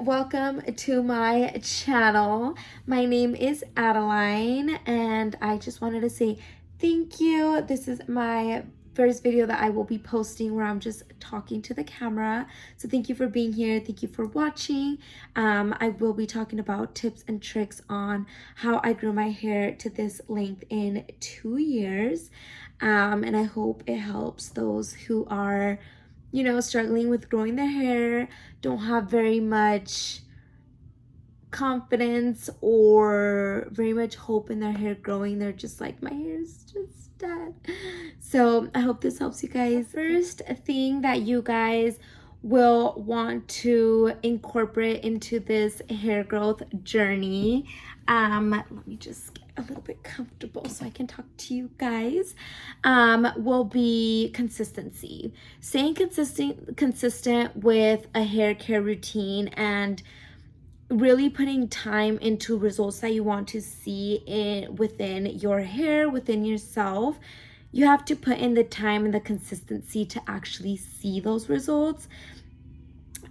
welcome to my channel. My name is Adeline and I just wanted to say thank you. This is my first video that I will be posting where I'm just talking to the camera. So thank you for being here. Thank you for watching. I will be talking about tips and tricks on how I grew my hair to this length in 2 years. And I hope it helps those who are struggling with growing their hair, don't have very much confidence or very much hope in their hair growing. They're just like, my hair is just dead. So I hope this helps you guys. First thing that you guys will want to incorporate into this hair growth journey, let me just get a little bit comfortable so I can talk to you guys, will be consistency. Staying consistent with a hair care routine and really putting time into results that you want to see within your hair, within yourself. You have to put in the time and the consistency to actually see those results.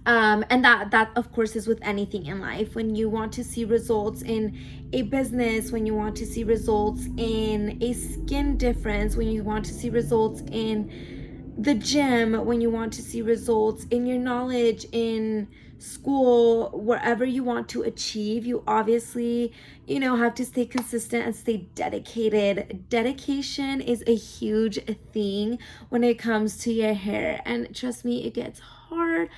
And that of course is with anything in life. When you want to see results in a business, when you want to see results in a skin difference, when you want to see results in the gym, when you want to see results in your knowledge in school, wherever you want to achieve, you obviously have to stay consistent and stay dedicated. Dedication is a huge thing when it comes to your hair, and trust me, it gets hard.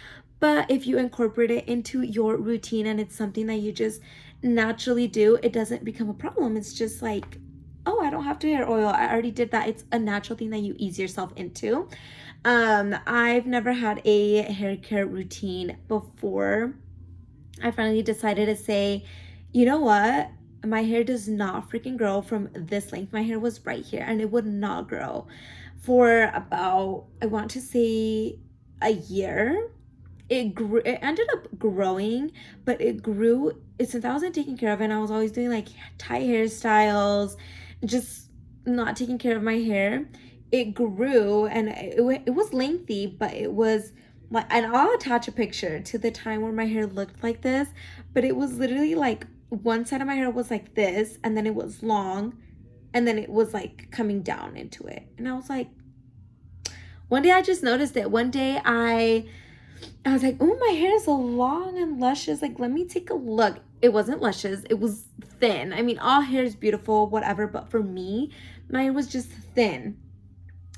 But if you incorporate it into your routine and it's something that you just naturally do, it doesn't become a problem. It's just like, oh, I don't have to hair oil, I already did that. It's a natural thing that you ease yourself into. I've never had a hair care routine before. I finally decided to say, you know what? My hair does not freaking grow from this length. My hair was right here and it would not grow for about, I want to say, a year. It ended up growing, but it grew since I wasn't taking care of it. And I was always doing like tie hairstyles, just not taking care of my hair. It grew and it was lengthy, but it was like, and I'll attach a picture to the time where my hair looked like this, but it was literally like one side of my hair was like this, and then it was long, and then it was like coming down into it. And I was like, one day I just noticed it. One day I was like, oh, my hair is so long and luscious. Like, let me take a look. It wasn't luscious. It was thin. I mean, all hair is beautiful, whatever. But for me, my hair was just thin.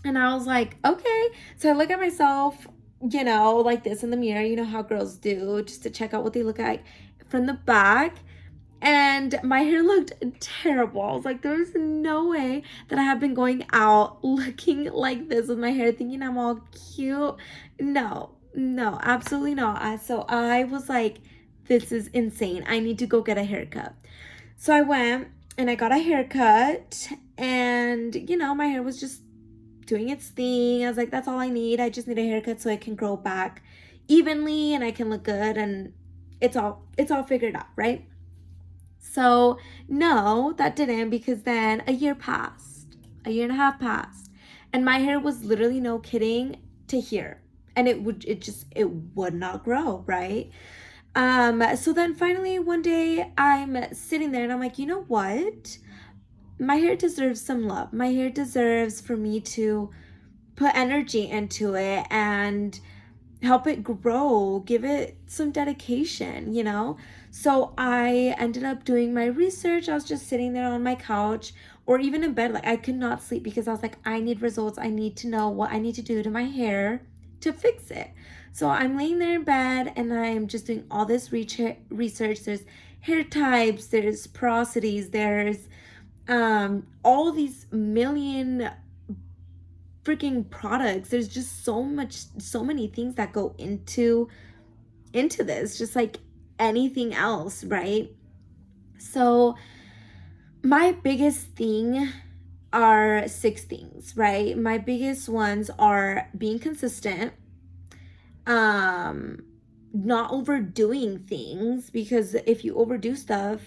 And I was like, okay. So I look at myself, like this in the mirror. You know how girls do, just to check out what they look like from the back. And my hair looked terrible. I was like, there's no way that I have been going out looking like this with my hair, thinking I'm all cute. No, absolutely not. So I was like, this is insane. I need to go get a haircut. So I went and I got a haircut, and my hair was just doing its thing. I was like, that's all I need. I just need a haircut so it can grow back evenly and I can look good, and it's all figured out, right? So no, that didn't, because then a year a year and a half passed, and my hair was literally, no kidding, to here. And it would not grow, right? So then finally one day I'm sitting there and I'm like, you know what? My hair deserves some love. My hair deserves for me to put energy into it and help it grow, give it some dedication, So I ended up doing my research. I was just sitting there on my couch or even in bed. Like, I could not sleep because I was like, I need results. I need to know what I need to do to my hair to fix it. So I'm laying there in bed and I'm just doing all this research. There's hair types, there's porosities, there's all these million freaking products. There's just so many things that go into this, just like anything else, right? So my biggest thing are 6 things, right? My biggest ones are being consistent, not overdoing things, because if you overdo stuff,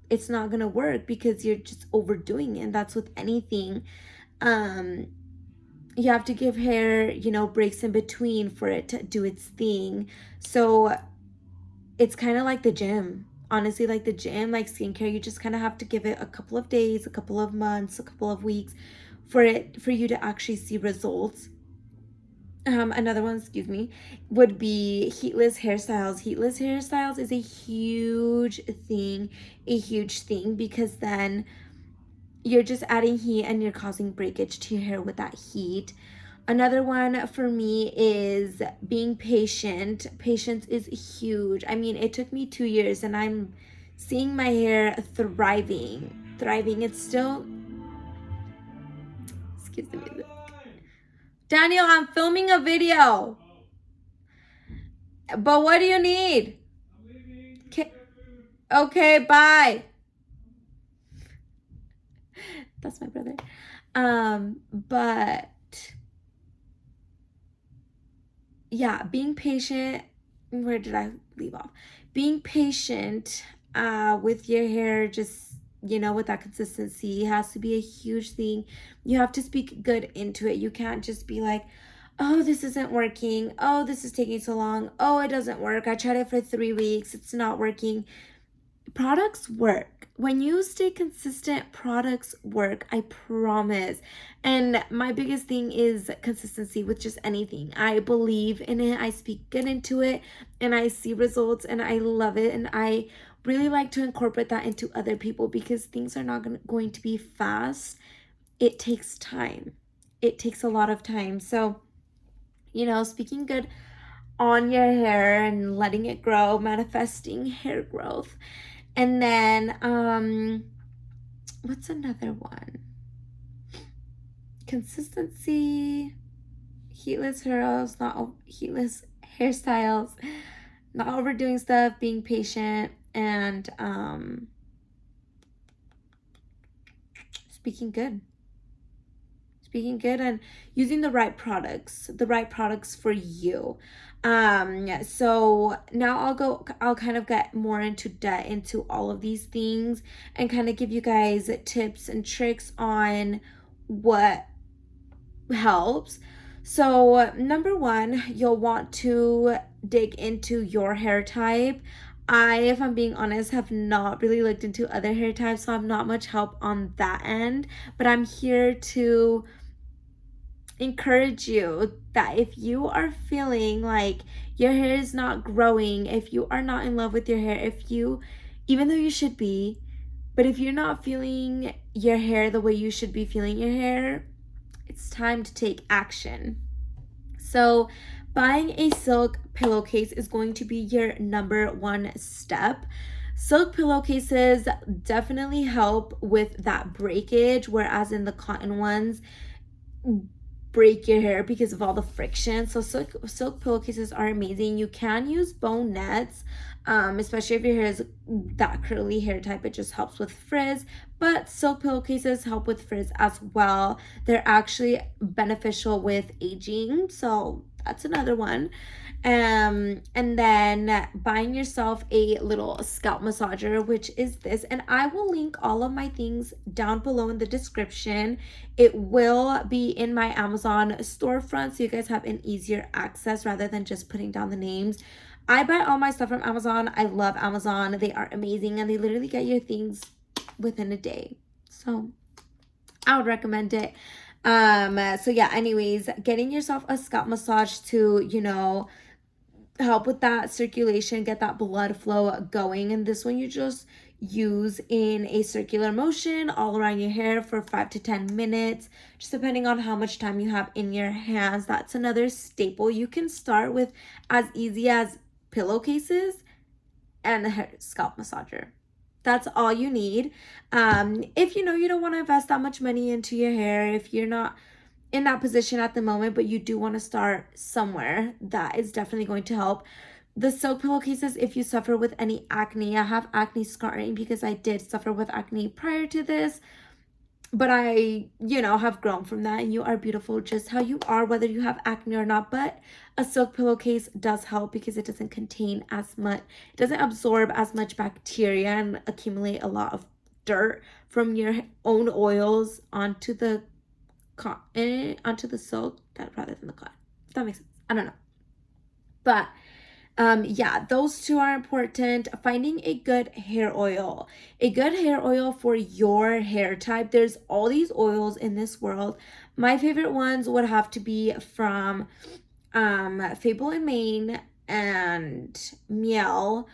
it's not gonna work because you're just overdoing it. And that's with anything. you have to give hair, you know, breaks in between for it to do its thing. So it's kind of like the gym. Honestly, like the gym, like skincare, you just kind of have to give it a couple of days, a couple of months, a couple of weeks for you to actually see results. Another one, excuse me, would be heatless hairstyles. Heatless hairstyles is a huge thing, because then you're just adding heat and you're causing breakage to your hair with that heat. Another one for me is being patient. Patience is huge. I mean, it took me 2 years and I'm seeing my hair thriving. Thriving. It's still, excuse the music. Daniel, I'm filming a video. But what do you need? Okay, bye. That's my brother. But yeah, being patient. Where did I leave off? Being patient with your hair, just, you know, with that consistency has to be a huge thing. You have to speak good into it. You can't just be like, oh, this isn't working. Oh, this is taking so long. Oh, it doesn't work. I tried it for 3 weeks. It's not working. Products work. When you stay consistent, products work. I promise. And my biggest thing is consistency with just anything. I believe in it. I speak good into it and I see results and I love it. And I really like to incorporate that into other people, because things are not going to be fast. It takes time. It takes a lot of time. So, you know, speaking good on your hair and letting it grow, manifesting hair growth. And then, what's another one? Consistency, heatless heatless hairstyles, not overdoing stuff, being patient, and speaking good. Speaking good and using the right products for you. So now I'll kind of get more into depth into all of these things and kind of give you guys tips and tricks on what helps. So number one, you'll want to dig into your hair type. If I'm being honest, have not really looked into other hair types, so I'm not much help on that end, but I'm here to encourage you that if you are feeling like your hair is not growing, if you are not in love with your hair, even though you should be, but if you're not feeling your hair the way you should be feeling your hair, it's time to take action. So buying a silk pillowcase is going to be your number one step. Silk pillowcases definitely help with that breakage, whereas in the cotton ones break your hair because of all the friction. So silk pillowcases are amazing. You can use bone nets, especially if your hair is that curly hair type. It just helps with frizz, but silk pillowcases help with frizz as well. They're actually beneficial with aging, so that's another one. And then buying yourself a little scalp massager, which is this, and I will link all of my things down below in the description. It will be in my Amazon storefront, so you guys have an easier access rather than just putting down the names. I buy all my stuff from Amazon. I love Amazon. They are amazing and they literally get your things within a day. So I would recommend it. So yeah, anyways, getting yourself a scalp massage to, you know, help with that circulation, get that blood flow going. And this one you just use in a circular motion all around your hair for 5 to 10 minutes, just depending on how much time you have in your hands. That's another staple. You can start with as easy as pillowcases and a scalp massager. That's all you need. If you know you don't want to invest that much money into your hair, if you're not in that position at the moment, but you do want to start somewhere, that is definitely going to help. The silk pillowcases, if you suffer with any acne, I have acne scarring because I did suffer with acne prior to this, but I, you know, have grown from that, and you are beautiful just how you are, whether you have acne or not. But a silk pillowcase does help because it doesn't contain as much, it doesn't absorb as much bacteria and accumulate a lot of dirt from your own oils onto the cotton onto the silk that rather than the cotton. If that makes sense. I don't know. But yeah, those two are important. Finding a good hair oil. A good hair oil for your hair type. There's all these oils in this world. My favorite ones would have to be from Fable and Mane and Miel.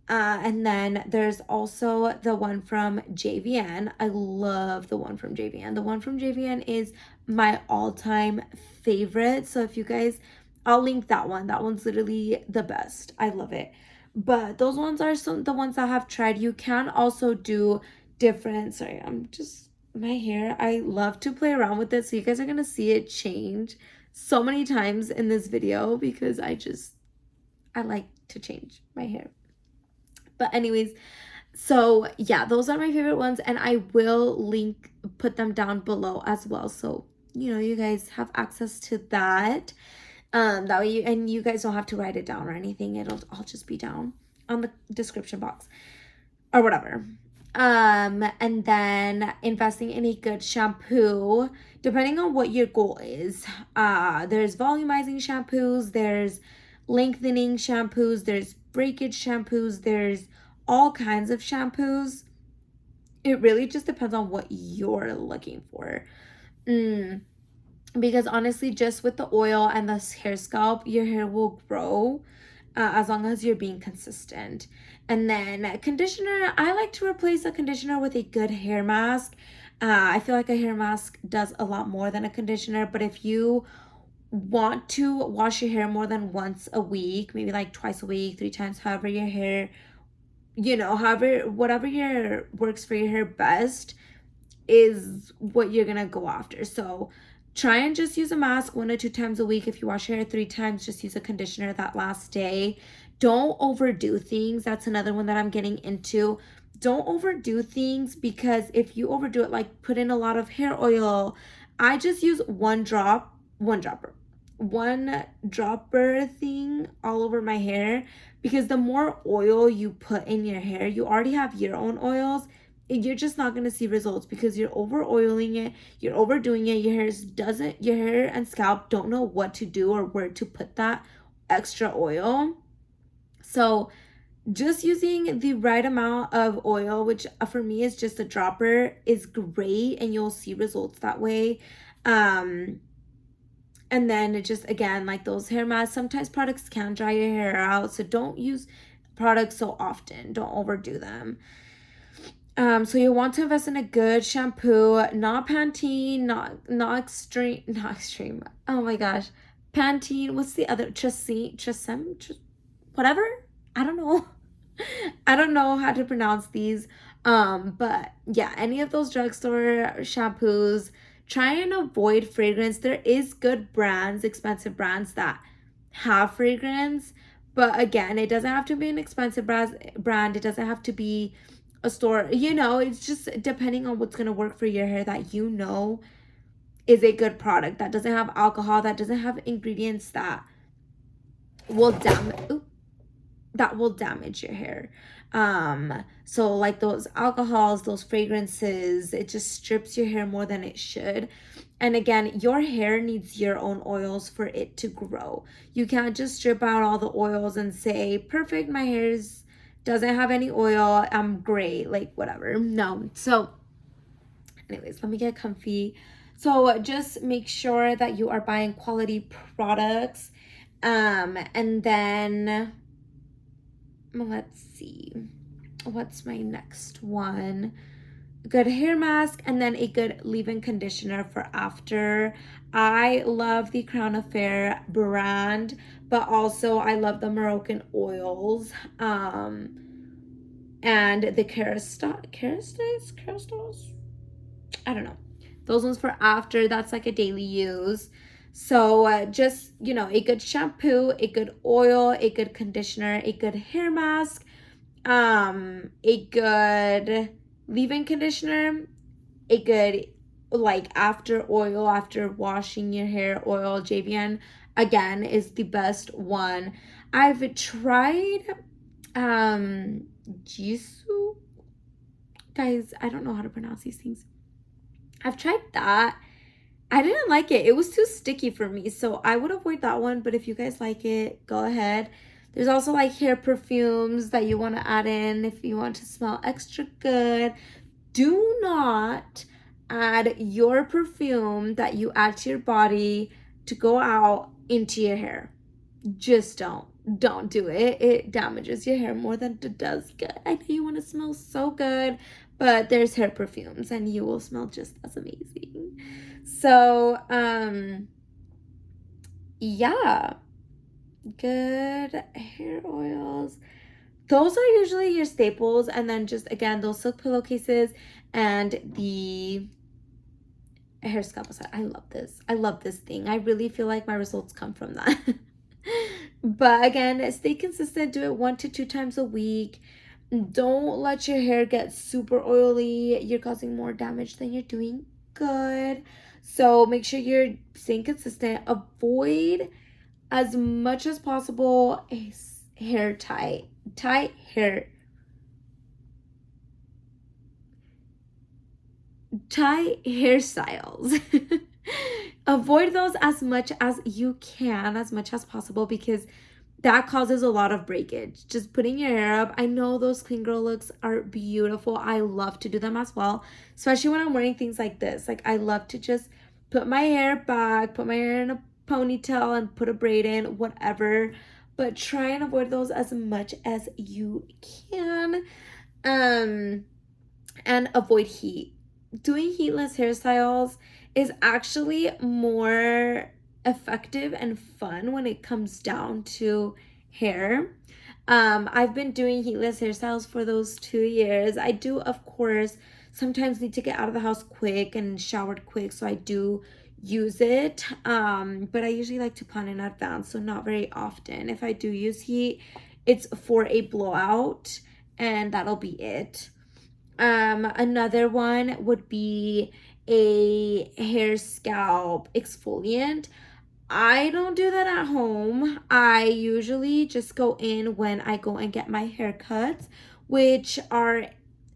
And then there's also the one from JVN. I love the one from JVN. The one from JVN is my all-time favorite. So if you guys, I'll link that one. That one's literally the best. I love it. But those ones are some the ones I have tried. You can also do different. Sorry, I'm just my hair. I love to play around with it. So you guys are gonna see it change so many times in this video because I like to change my hair. But anyways, so yeah, those are my favorite ones, and I will put them down below as well. So, you know, you guys have access to that. That way you guys don't have to write it down or anything. It'll all just be down on the description box or whatever. And then investing in a good shampoo, depending on what your goal is. There's volumizing shampoos, there's lengthening shampoos, there's breakage shampoos, there's all kinds of shampoos. It really just depends on what you're looking for. Because honestly, just with the oil and the hair scalp, your hair will grow as long as you're being consistent. And then conditioner, I like to replace a conditioner with a good hair mask. I feel like a hair mask does a lot more than a conditioner, but if you want to wash your hair more than once a week, maybe like twice a week, 3 times, however your hair, you know, whatever your works for your hair best is what you're gonna go after. So try and just use a mask 1 or 2 times a week. If you wash your hair 3 times, just use a conditioner that last day. Don't overdo things. That's another one that I'm getting into. Don't overdo things, because if you overdo it, like put in a lot of hair oil, I just use one dropper thing all over my hair, because the more oil you put in your hair, you already have your own oils, you're just not going to see results because you're over oiling it, you're overdoing it. Your hair and scalp don't know what to do or where to put that extra oil. So just using the right amount of oil, which for me is just a dropper, is great, and you'll see results that way. And then it just, again, like those hair masks, sometimes products can dry your hair out, so don't use products so often. Don't overdo them. So you want to invest in a good shampoo, not Pantene, not extreme. Oh my gosh, Pantene. What's the other? Tresemme, whatever. I don't know. I don't know how to pronounce these. But yeah, any of those drugstore shampoos. Try and avoid fragrance. There is good brands, expensive brands that have fragrance, but again, it doesn't have to be an expensive brand. It doesn't have to be a store, you know, it's just depending on what's going to work for your hair that you know is a good product, that doesn't have alcohol, that doesn't have ingredients that will damage your hair. So like those alcohols, those fragrances, it just strips your hair more than it should. And again, your hair needs your own oils for it to grow. You can't just strip out all the oils and say, perfect, my hair's doesn't have any oil, I'm great, like whatever. No. So anyways, let me get comfy. So just make sure that you are buying quality products. And then let's see, what's my next one? A good hair mask, and then a good leave-in conditioner for after. I love the Crown Affair brand, but also I love the Moroccan oils, and the Kerastase, I don't know, those ones for after. That's like a daily use. So just, you know, a good shampoo, a good oil, a good conditioner, a good hair mask, a good leave-in conditioner, a good like after oil, after washing your hair oil. JVN again is the best one. I've tried Jisoo, guys, I don't know how to pronounce these things. I've tried that, I didn't like it. It was too sticky for me. So I would avoid that one. But if you guys like it, go ahead. There's also like hair perfumes that you want to add in if you want to smell extra good. Do not add your perfume that you add to your body to go out into your hair. Just don't do it. It damages your hair more than it does good. I know you want to smell so good, but there's hair perfumes and you will smell just as amazing. So yeah, good hair oils, those are usually your staples. And then just again, those silk pillowcases and the hair scalpel set. I love this thing. I really feel like my results come from that. But again, stay consistent. Do it 1 to 2 times a week. Don't let your hair get super oily. You're causing more damage than you're doing good. So make sure you're staying consistent. Avoid as much as possible hair tight hairstyles. Avoid those as much as you can, as much as possible, because that causes a lot of breakage. Just putting your hair up. I know those clean girl looks are beautiful. I love to do them as well, especially when I'm wearing things like this. Like, I love to just put my hair back, put my hair in a ponytail and put a braid in, whatever. But try and avoid those as much as you can. And avoid heat. Doing heatless hairstyles is actually more effective and fun when it comes down to hair. I've been doing heatless hairstyles for those 2 years. I do, of course, sometimes need to get out of the house quick and showered quick, so I do use it. But I usually like to plan in advance, so not very often. If I do use heat, it's for a blowout, and that'll be it. Another one would be a hair scalp exfoliant. I don't do that at home. I usually just go in when I go and get my haircuts, which are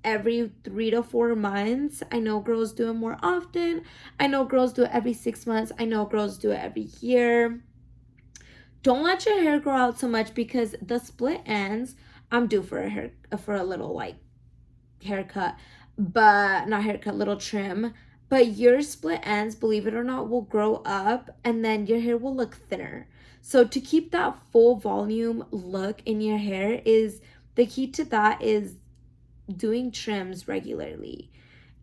every 3 to 4 months. I know girls do it more often. I know girls do it every 6 months. I know girls do it every year. Don't let your hair grow out so much, because the split ends, I'm due for a little like haircut, but not haircut, little trim. But your split ends, believe it or not, will grow up, and then your hair will look thinner. So to keep that full volume look in your hair, is the key to that is doing trims regularly.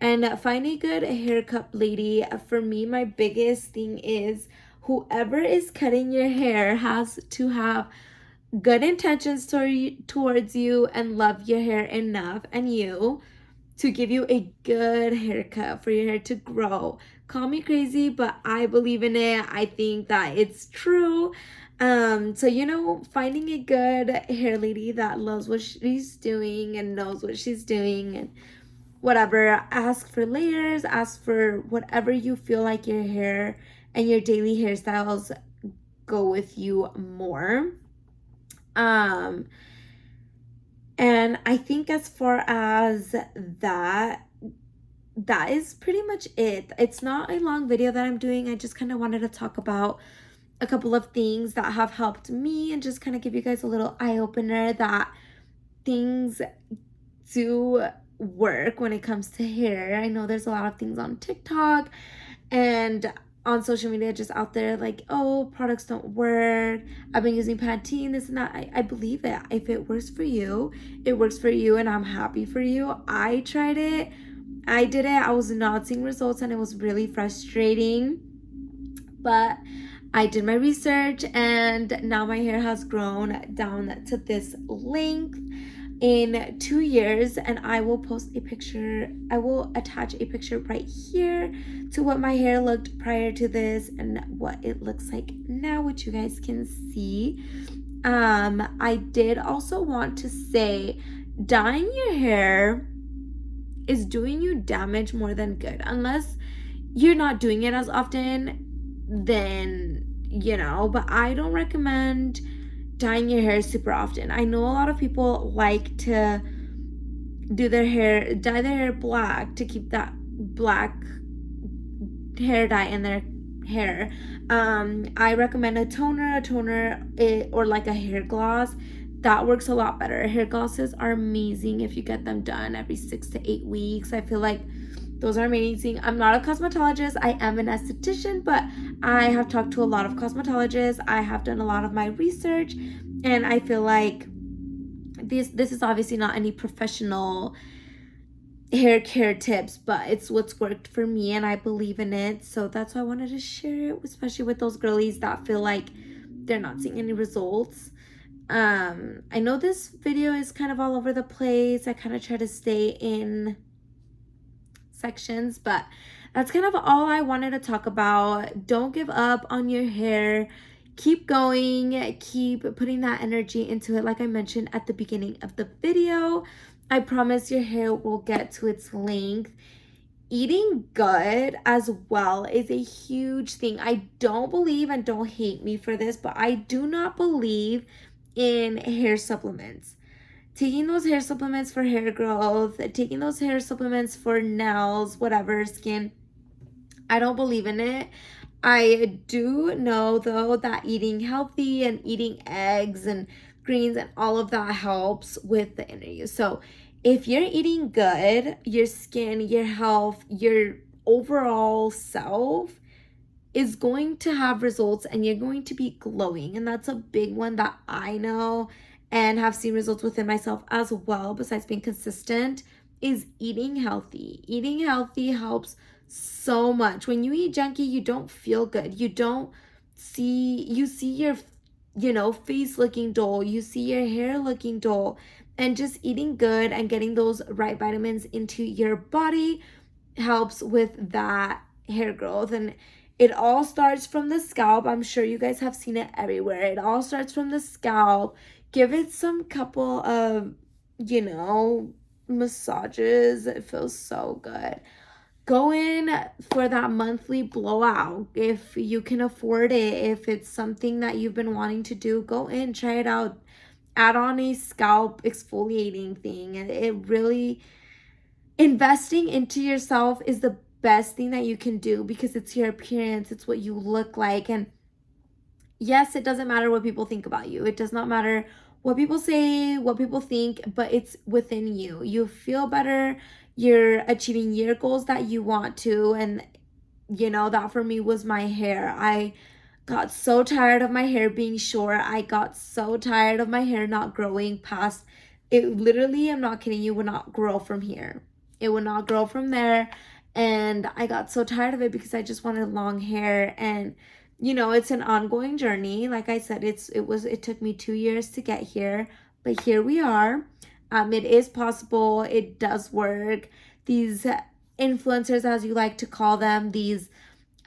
And find a good haircut lady. For me, my biggest thing is whoever is cutting your hair has to have good intentions towards you and love your hair enough and you to give you a good haircut for your hair to grow. Call me crazy, but I believe in it. I think that it's true. So finding a good hair lady that loves what she's doing and knows what she's doing and whatever. Ask for layers, ask for whatever you feel like your hair and your daily hairstyles go with you more. And I think as far as that is pretty much it. It's not a long video that I'm doing. I just kind of wanted to talk about a couple of things that have helped me and just kind of give you guys a little eye-opener that things do work when it comes to hair. I know there's a lot of things on TikTok and on social media just out there like, oh, products don't work. I've been using Pantene, this and that. I believe it. If it works for you, it works for you, and I'm happy for you. I tried it. I did it. I was not seeing results, and it was really frustrating. But I did my research, and now my hair has grown down to this length in 2 years, and I will post a picture. I will attach a picture right here to what my hair looked prior to this and what it looks like now, which you guys can see. I did also want to say, dyeing your hair is doing you damage more than good. Unless you're not doing it as often, then but I don't recommend dyeing your hair super often. I know a lot of people like to dye their hair black to keep that black hair dye in their hair. I recommend a toner, or like a hair gloss. That works a lot better. Hair glosses are amazing if you get them done every 6 to 8 weeks. I feel like those are amazing. I'm not a cosmetologist. I am an esthetician, but I have talked to a lot of cosmetologists. I have done a lot of my research, and I feel like this is obviously not any professional hair care tips, but it's what's worked for me and I believe in it. So that's why I wanted to share it, especially with those girlies that feel like they're not seeing any results. I know this video is kind of all over the place. I kind of try to stay in sections, but that's kind of all I wanted to talk about. Don't give up on your hair. Keep going. Keep putting that energy into it. Like I mentioned at the beginning of the video, I promise your hair will get to its length. Eating good as well is a huge thing. I don't believe, and don't hate me for this, but I do not believe in hair supplements. Taking those hair supplements for hair growth, taking those hair supplements for nails, whatever, skin, I don't believe in it. I do know though that eating healthy and eating eggs and greens and all of that helps with the inner you. So if you're eating good, your skin, your health, your overall self is going to have results, and you're going to be glowing. And that's a big one that I know and have seen results within myself as well, besides being consistent, is eating healthy. Eating healthy helps so much. When you eat junky, you don't feel good. You see your, face looking dull. You see your hair looking dull. And just eating good and getting those right vitamins into your body helps with that hair growth. And it all starts from the scalp. I'm sure you guys have seen it everywhere. It all starts from the scalp. Give it some couple of, massages. It feels so good. Go in for that monthly blowout if you can afford it. If it's something that you've been wanting to do, go in, try it out. Add on a scalp exfoliating thing. It really, investing into yourself is the best thing that you can do, because it's your appearance, it's what you look like. And yes, it doesn't matter what people think about you. It does not matter what people say, what people think, but it's within you. You feel better, you're achieving your goals that you want to. And that for me was my hair. I got so tired of my hair being short. I got so tired of my hair not growing past it. Literally, I'm not kidding you, would not grow from here. It would not grow from there. And I got so tired of it because I just wanted long hair. And it's an ongoing journey. Like I said, it took me 2 years to get here, but here we are. It is possible. It does work. These influencers, as you like to call them, these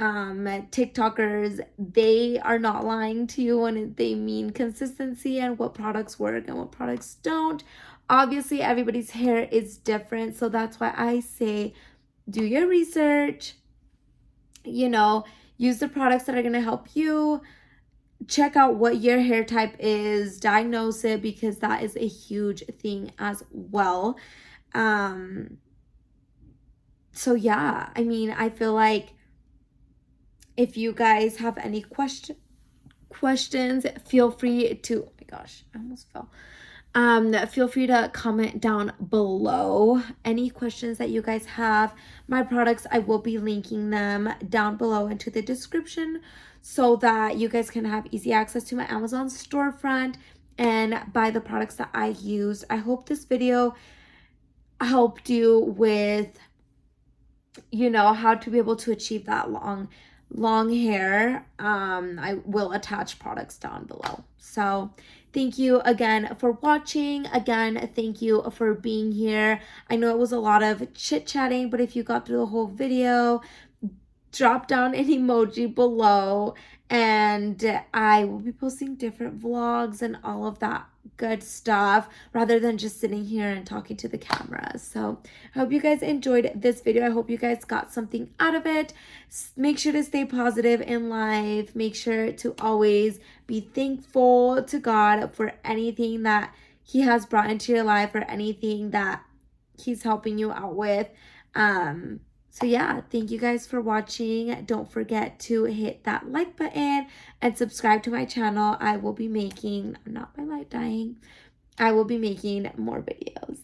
TikTokers, they are not lying to you when they mean consistency and what products work and what products don't. Obviously, everybody's hair is different, so that's why I say do your research, use the products that are going to help you. Check out what your hair type is, diagnose it, because that is a huge thing as well. So yeah, I feel like if you guys have any questions, feel free to, oh my gosh, I almost fell. Feel free to comment down below any questions that you guys have. My products, I will be linking them down below into the description so that you guys can have easy access to my Amazon storefront and buy the products that I use. I hope this video helped you with, how to be able to achieve that long hair. I will attach products down below. So thank you again for watching. Again, thank you for being here. I know it was a lot of chit-chatting, but if you got through the whole video, drop down an emoji below, and I will be posting different vlogs and all of that good stuff rather than just sitting here and talking to the camera. So I hope you guys enjoyed this video. I hope you guys got something out of it. Make sure to stay positive in life. Make sure to always be thankful to God for anything that He has brought into your life or anything that He's helping you out with. So yeah, thank you guys for watching. Don't forget to hit that like button and subscribe to my channel. I will be making, not my light dying, I will be making more videos.